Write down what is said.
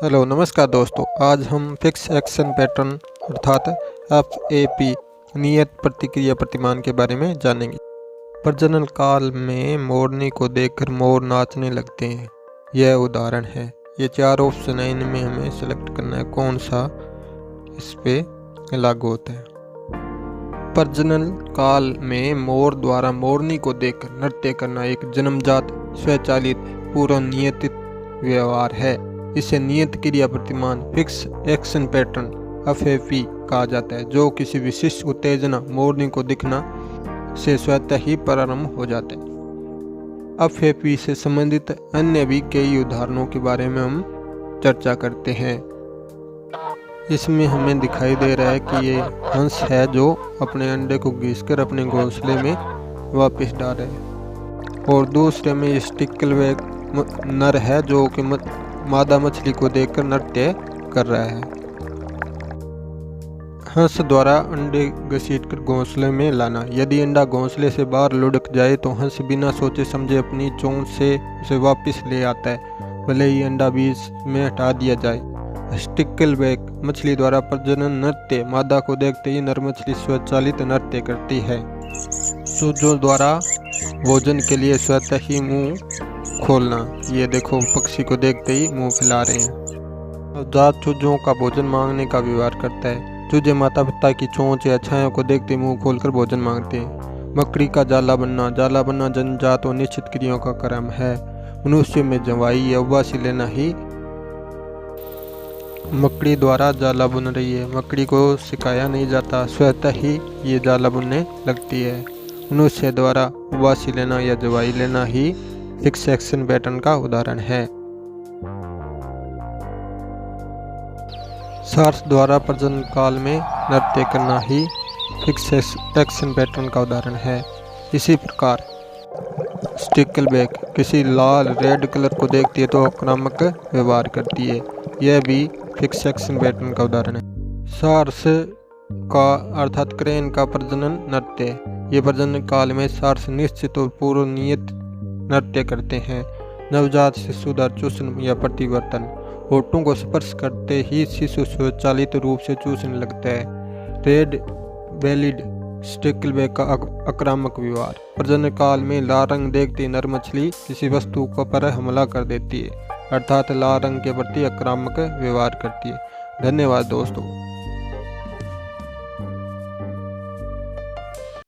Hello नमस्कार दोस्तों, आज हम फिक्स एक्शन पैटर्न अर्थात FAP नियत प्रतिक्रिया प्रतिमान के बारे में जानेंगे। प्रजनन काल में मोरनी को देखकर मोर नाचने लगते हैं। यह उदाहरण है। ये चार ऑप्शन है, इनमें हमें सेलेक्ट करना है कौन सा इस पे लागू होता है। प्रजनन काल में मोर द्वारा मोरनी को देखकर नृत्य करना एक जन्मजात स्वचालित पूर्व नियत व्यवहार है। इसे नियत क्रिया प्रतिमान फिक्स एक्शन पैटर्न FAP कहा जाता है, जो किसी विशिष्ट उत्तेजना मोरनी को दिखना से स्वतः ही प्रारंभ हो जाता है। FAP से संबंधित अन्य भी कई उदाहरणों के बारे में हम चर्चा करते हैं। इसमें हमें दिखाई दे रहा है कि ये हंस है जो अपने अंडे को घिसकर अपने घोंसले में वापस डाल रहे हैं, और दूसरे में स्टिकलबैक नर है जो कि मादा मछली को देखकर नृत्य कर रहा है। हंस द्वारा अंडे घसीटकर घोंसले में लाना। यदि अंडा घोंसले से बाहर लुढ़क जाए तो हंस बिना सोचे समझे अपनी चोंच से उसे वापस ले आता है, भले ही अंडा बीच में हटा दिया जाए। स्टिकलबैक मछली द्वारा प्रजनन नृत्य। मादा को देखते ही नर मछली स्वचालित नृत्य करती है। चूजों द्वारा भोजन के लिए स्वतः ही मुंह खोलना। ये देखो, पक्षी को देखते ही मुंह फैला रहे हैं। नवजात चूजों का भोजन मांगने का व्यवहार करता है। चूजे माता पिता की चोंच या छाया को देखते मुंह खोलकर भोजन मांगते हैं। मकड़ी का जाला बनना। जाला बनना जन्मजात और निश्चित क्रियाओं का क्रम है। मनुष्य में जवाई या उबासी लेना ही मकड़ी द्वारा जाला बुन रही है। मकड़ी को सिखाया नहीं जाता, स्वतः ही ये जाला बुनने लगती है। मनुष्य द्वारा उबासी लेना या जवाई लेना ही फिक्स एक्शन पैटर्न का उदाहरण है। सार्स द्वारा प्रजनन काल में नृत्य करना ही फिक्स एक्शन पैटर्न का उदाहरण है। इसी प्रकार स्टिकलबैक किसी लाल रेड कलर को देखती है तो आक्रामक व्यवहार करती है। यह भी फिक्स एक्शन पैटर्न का उदाहरण है। सार्स का अर्थात क्रेन का प्रजनन नृत्य। ये प्रजनन काल में सार्स निश्चित और पूर्व नियत नृत्य करते हैं। नवजात शिशु द्वारा चूषण या प्रतिवर्तन। होठों को स्पर्श करते ही शिशु स्वचालित रूप से चूसने लगता है। रेड बेलिड स्टिकलबैक का आक्रामक व्यवहार। प्रजनन काल में लाल रंग देखते नर मछली किसी वस्तु पर हमला कर देती है, अर्थात लाल रंग के प्रति आक्रामक व्यवहार करती है। धन्यवाद दोस्तों।